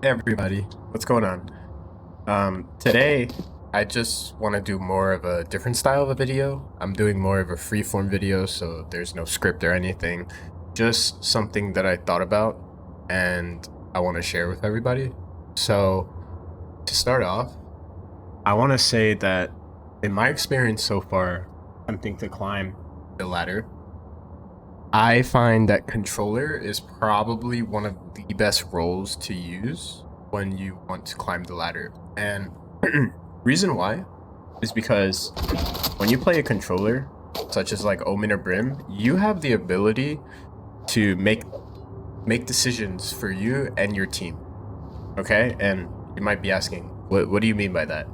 Hey everybody, what's going on? Today I just want to do more of a different style of a video. I'm doing more of a freeform video, so there's no script or anything. Just something that I thought about and I want to share with everybody. So to start off, I want to say that in my experience so far, attempting to climb the ladder, I find that controller is probably one of the best roles to use when you want to climb the ladder. And reason why is because when you play a controller, such as like Omen or Brim, you have the ability to make decisions for you and your team. Okay? And you might be asking, what do you mean by that?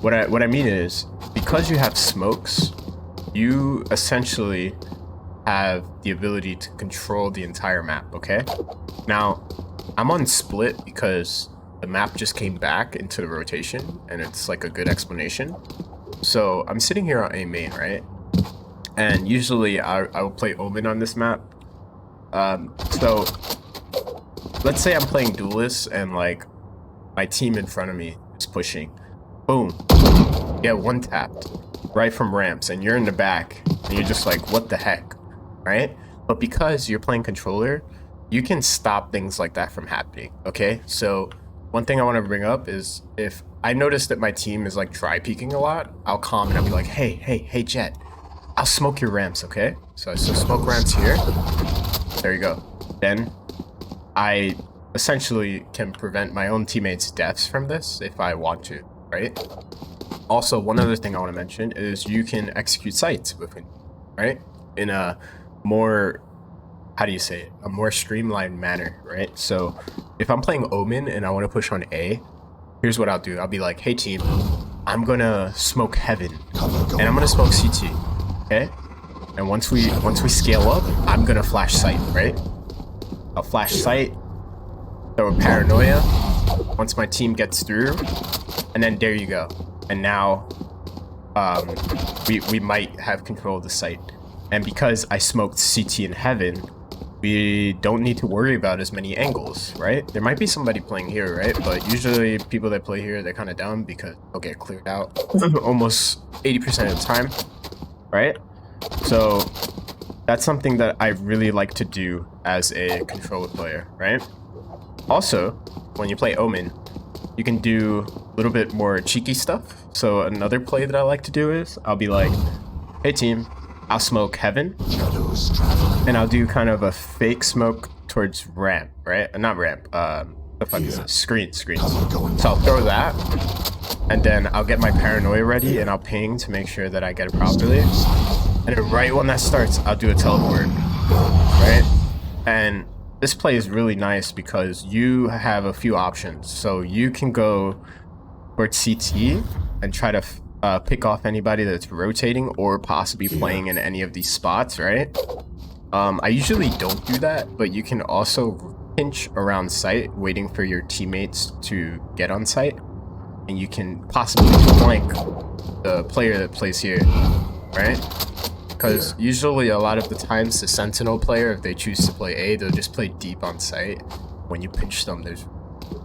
What I mean is, because you have smokes, you essentially have the ability to control the entire map, okay? Now, I'm on split because the map just came back into the rotation and it's like a good explanation. So I'm sitting here on A main, right? And usually I will play Omen on this map. So let's say I'm playing Duelist and like my team in front of me is pushing. Boom. Yeah, one tapped right from ramps and you're in the back and you're just like, what the heck? Right? But because you're playing controller, you can stop things like that from happening, okay? So one thing I want to bring up is if I notice that my team is like try peeking a lot, I'll calm and I'll be like, hey, Jet, I'll smoke your ramps, okay? So smoke ramps here. There you go. Then I essentially can prevent my own teammates' deaths from this if I want to, right? Also, one other thing I want to mention is you can execute sights with it, right? In a more, how do you say it, a more streamlined manner, right? So if I'm playing Omen and I want to push on A, here's what I'll do. I'll be like, hey team, I'm gonna smoke heaven and I'm gonna smoke CT, okay? And once we scale up, I'm gonna flash sight, right? I'll flash sight, throw a paranoia once my team gets through, and then there you go. And now we might have control of the site. And because I smoked CT in heaven, we don't need to worry about as many angles, right? There might be somebody playing here, right? But usually people that play here, they're kind of dumb because they'll get cleared out almost 80% of the time, right? So that's something that I really like to do as a controller player, right? Also, when you play Omen, you can do a little bit more cheeky stuff. So another play that I like to do is I'll be like, hey team, I'll smoke heaven and I'll do kind of a fake smoke towards ramp, right? Not ramp, the fuck is it? Screens. So I'll throw that and then I'll get my paranoia ready and I'll ping to make sure that I get it properly. And then right when that starts, I'll do a teleport, right? And this play is really nice because you have a few options. So you can go towards CT and try to pick off anybody that's rotating or possibly playing in any of these spots, right? I usually don't do that, but you can also pinch around site waiting for your teammates to get on site, and you can possibly flank the player that plays here, right? Because usually a lot of the times the sentinel player, if they choose to play A, they'll just play deep on site. When you pinch them, there's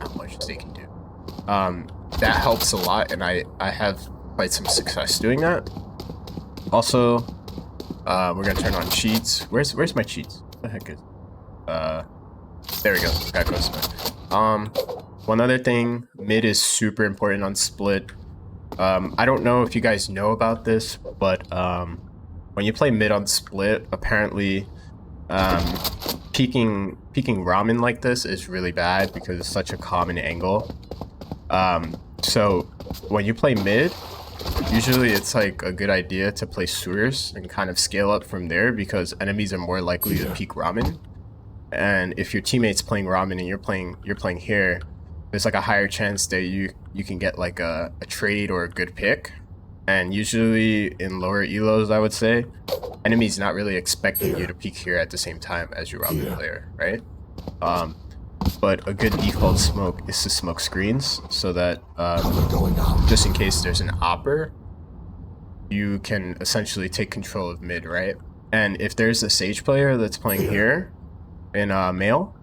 not much they can do. That helps a lot, and I have quite some success doing that. Also, we're gonna turn on cheats. Where's my cheats? What the heck is? There we go. Got close. One other thing, mid is super important on split. I don't know if you guys know about this, but when you play mid on split, apparently peeking Ramen like this is really bad because it's such a common angle. So when you play mid, usually it's like a good idea to play sewers and kind of scale up from there because enemies are more likely to peek Ramen. And if your teammate's playing Ramen and you're playing here, there's like a higher chance that you can get like a trade or a good pick. And usually in lower elos, I would say, enemies not really expecting you to peek here at the same time as your Ramen player, right? But a good default smoke is to smoke screens so that just in case there's an opper, you can essentially take control of mid, right? And if there's a Sage player that's playing here in male,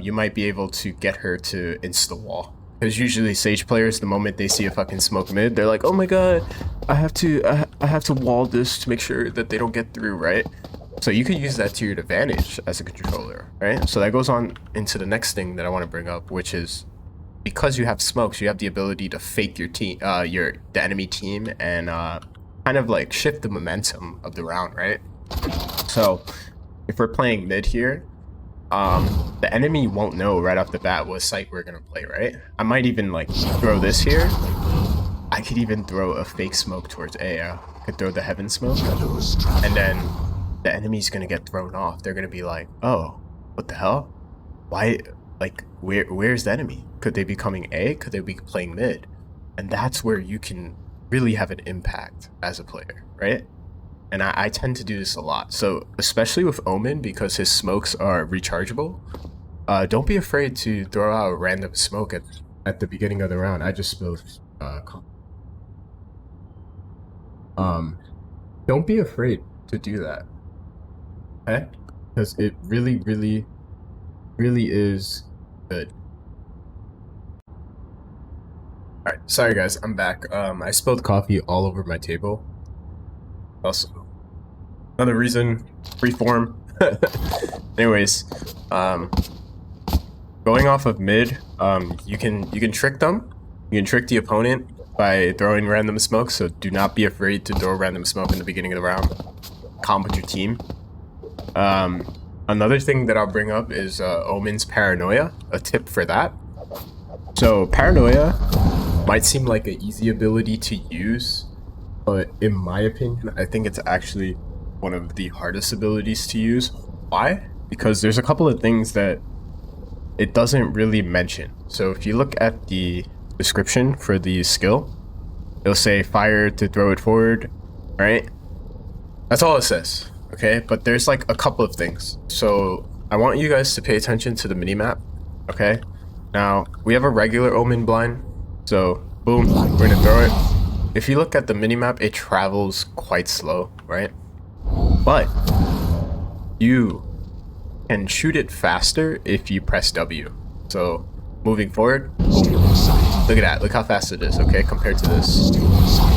you might be able to get her to insta wall. Because usually Sage players, the moment they see a fucking smoke mid, they're like, oh my god, I have to wall this to make sure that they don't get through, right? So you could use that to your advantage as a controller, right? So that goes on into the next thing that I want to bring up, which is because you have smokes, you have the ability to fake your team, the enemy team, and kind of like shift the momentum of the round, right? So if we're playing mid here, the enemy won't know right off the bat what site we're gonna play, right? I might even like throw this here. I could even throw a fake smoke towards A. I could throw the heaven smoke, and then the enemy's gonna get thrown off. They're gonna be like, oh, what the hell? Why, like, where's the enemy? Could they be coming A? Could they be playing mid? And that's where you can really have an impact as a player, right? And I tend to do this a lot. So especially with Omen, because his smokes are rechargeable, don't be afraid to throw out a random smoke at the beginning of the round. I just spilled don't be afraid to do that, okay? Because it really is good. Alright, sorry guys, I'm back. I spilled coffee all over my table. Also, another reason, freeform. Anyways, going off of mid, you can trick them. You can trick the opponent by throwing random smoke. So do not be afraid to throw random smoke in the beginning of the round. Comp with your team. Another thing that I'll bring up is Omen's Paranoia. A tip for that. So Paranoia might seem like an easy ability to use, but in my opinion, I think it's actually one of the hardest abilities to use. Why? Because there's a couple of things that it doesn't really mention. So if you look at the description for the skill, it'll say fire to throw it forward, right? That's all it says, okay? But there's like a couple of things. So I want you guys to pay attention to the minimap, okay? Now, we have a regular Omen blind, so boom, we're gonna throw it. If you look at the minimap, it travels quite slow, right? But you can shoot it faster if you press W. So moving forward, boom. Look at that, look how fast it is, okay, compared to this.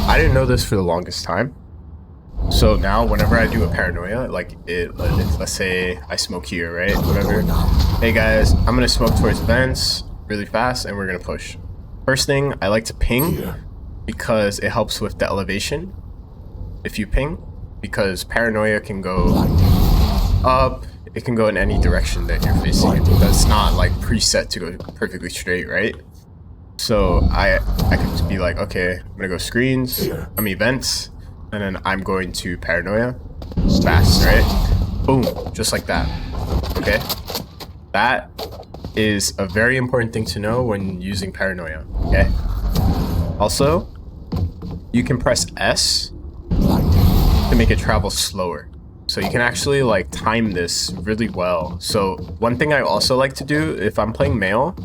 I didn't know this for the longest time. So now whenever I do a Paranoia, like let's say I smoke here, right, whatever. Hey guys, I'm gonna smoke towards vents really fast and we're gonna push. First thing, I like to ping because it helps with the elevation. If you ping, because Paranoia can go up, it can go in any direction that you're facing. That's not like preset to go perfectly straight, right? So I could just be like, okay, I'm gonna go screens, vents, and then I'm going to Paranoia fast, right? Boom, just like that. Okay, that is a very important thing to know when using Paranoia. Okay, also you can press S to make it travel slower, so you can actually like time this really well. So one thing I also like to do if I'm playing male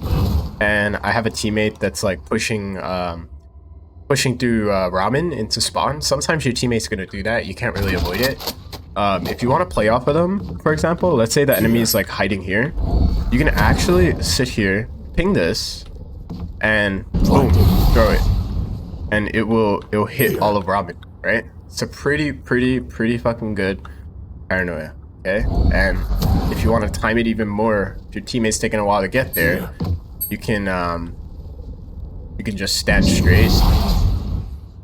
and I have a teammate that's like pushing through Ramen into spawn, sometimes your teammate's gonna do that. You can't really avoid it. If you want to play off of them, for example, let's say the enemy is like hiding here, you can actually sit here, ping this, and boom, throw it, and it'll hit all of Ramen, right? It's a pretty fucking good Paranoia, okay? And if you want to time it even more, if your teammate's taking a while to get there, you can just stand straight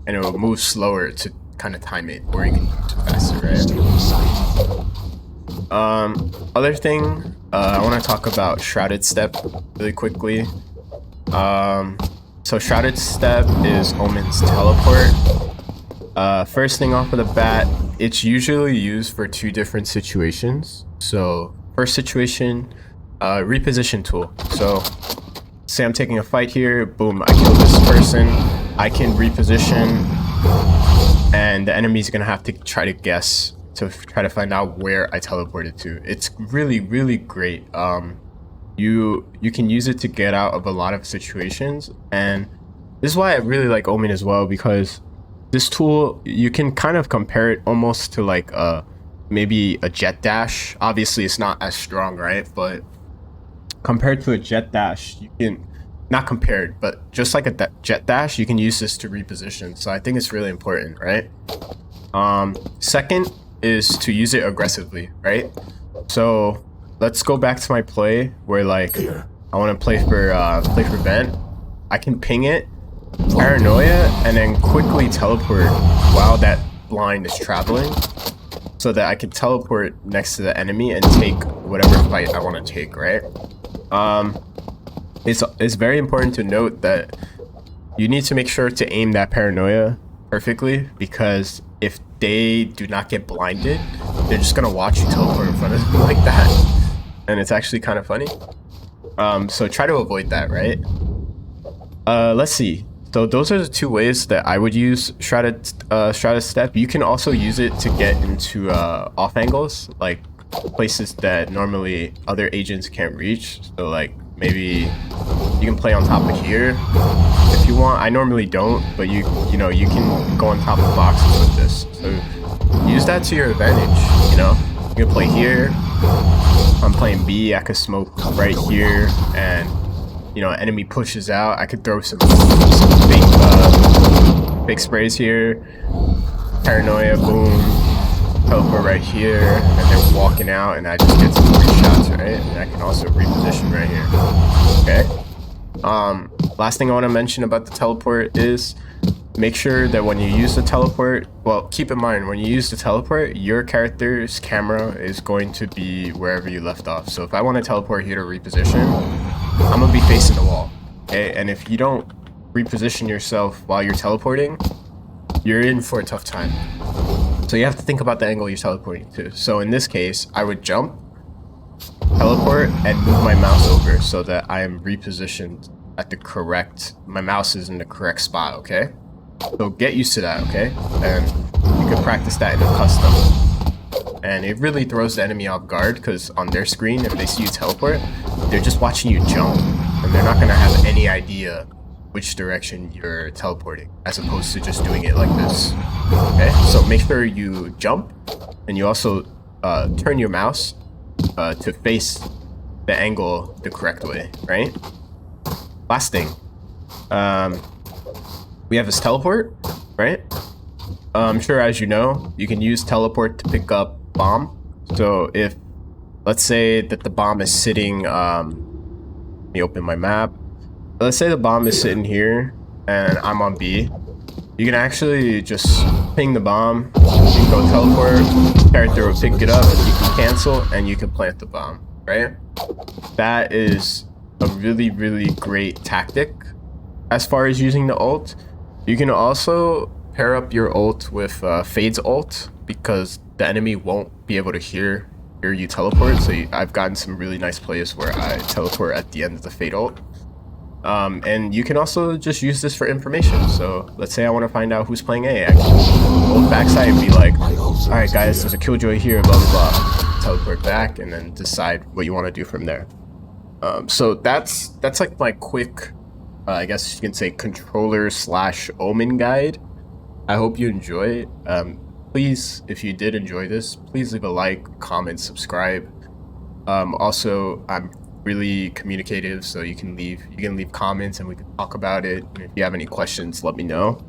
and it will move slower to kind of time it, or you can move faster, right? Other thing, I want to talk about Shrouded Step really quickly. So Shrouded Step is Omen's teleport. First thing off of the bat, it's usually used for two different situations. So first situation, reposition tool. So say I'm taking a fight here, boom, I kill this person, I can reposition, and the enemy's gonna have to try to guess to try to find out where I teleported to. It's really great. You can use it to get out of a lot of situations, and this is why I really like Omen as well, because this tool, you can kind of compare it almost to like maybe a jet dash. Obviously it's not as strong, right? But compared to a jet dash, you can, not compared, but just like a jet dash, you can use this to reposition. So I think it's really important, right? Second is to use it aggressively, right? So let's go back to my play where like I want to play for vent. I can ping it, Paranoia, and then quickly teleport while that blind is traveling, so that I can teleport next to the enemy and take whatever fight I want to take, right? It's very important to note that you need to make sure to aim that Paranoia perfectly, because if they do not get blinded, they're just gonna watch you teleport in front of them like that, and it's actually kind of funny. So try to avoid that, right? Let's see. So those are the two ways that I would use Shrouded Step. You can also use it to get into off angles, like places that normally other agents can't reach. So like maybe you can play on top of here if you want. I normally don't, but you know, you can go on top of boxes with this. So use that to your advantage, you know? You can play here. I'm playing B, I could smoke right here, and you know, enemy pushes out, I could throw some fake sprays here. Paranoia, boom. Teleport right here, and they're walking out, and I just get some good shots, right? And I can also reposition right here. Okay. Last thing I want to mention about the teleport is make sure that when you use the teleport, well, keep in mind when you use the teleport, your character's camera is going to be wherever you left off. So if I want to teleport here to reposition, I'm gonna be facing the wall, okay? And if you don't reposition yourself while you're teleporting, you're in for a tough time. So you have to think about the angle you're teleporting to. So in this case, I would jump, teleport, and move my mouse over so that I am repositioned at the correct, my mouse is in the correct spot, okay? So get used to that, okay? And you can practice that in a custom. And it really throws the enemy off guard, because on their screen, if they see you teleport, they're just watching you jump, and they're not gonna have any idea which direction you're teleporting, as opposed to just doing it like this. Okay, so make sure you jump, and you also turn your mouse to face the angle the correct way, right? Last thing, we have this teleport, right? I'm sure, as you know, you can use teleport to pick up bomb. So if, let's say that the bomb is sitting, let me open my map. Let's say the bomb is sitting here and I'm on B. You can actually just ping the bomb, you can go teleport, character will pick it up, you can cancel, and you can plant the bomb, right? That is a really, really great tactic. As far as using the ult, you can also pair up your ult with Fade's ult, because the enemy won't be able to hear you teleport. So I've gotten some really nice plays where I teleport at the end of the Fade ult. And you can also just use this for information. So let's say I want to find out who's playing A. I can hold backside and be like, alright guys, there's a killjoy here, blah blah blah. Teleport back and then decide what you want to do from there. So that's like my quick, I guess you can say, controller / Omen guide. I hope you enjoy it. Please, if you did enjoy this, please leave a like, comment, subscribe. Also, I'm really communicative, so you can leave comments and we can talk about it. And if you have any questions, let me know.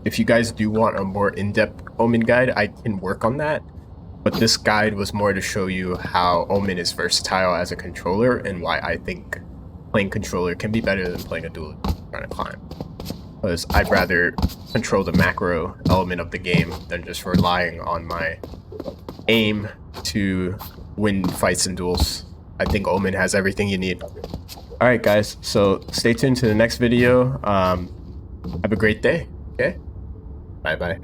If you guys do want a more in-depth Omen guide, I can work on that. But this guide was more to show you how Omen is versatile as a controller and why I think playing controller can be better than playing a duel trying to climb. Because I'd rather control the macro element of the game than just relying on my aim to win fights and duels. I think Omen has everything you need. Alright guys, so stay tuned to the next video. Have a great day, okay? Bye bye.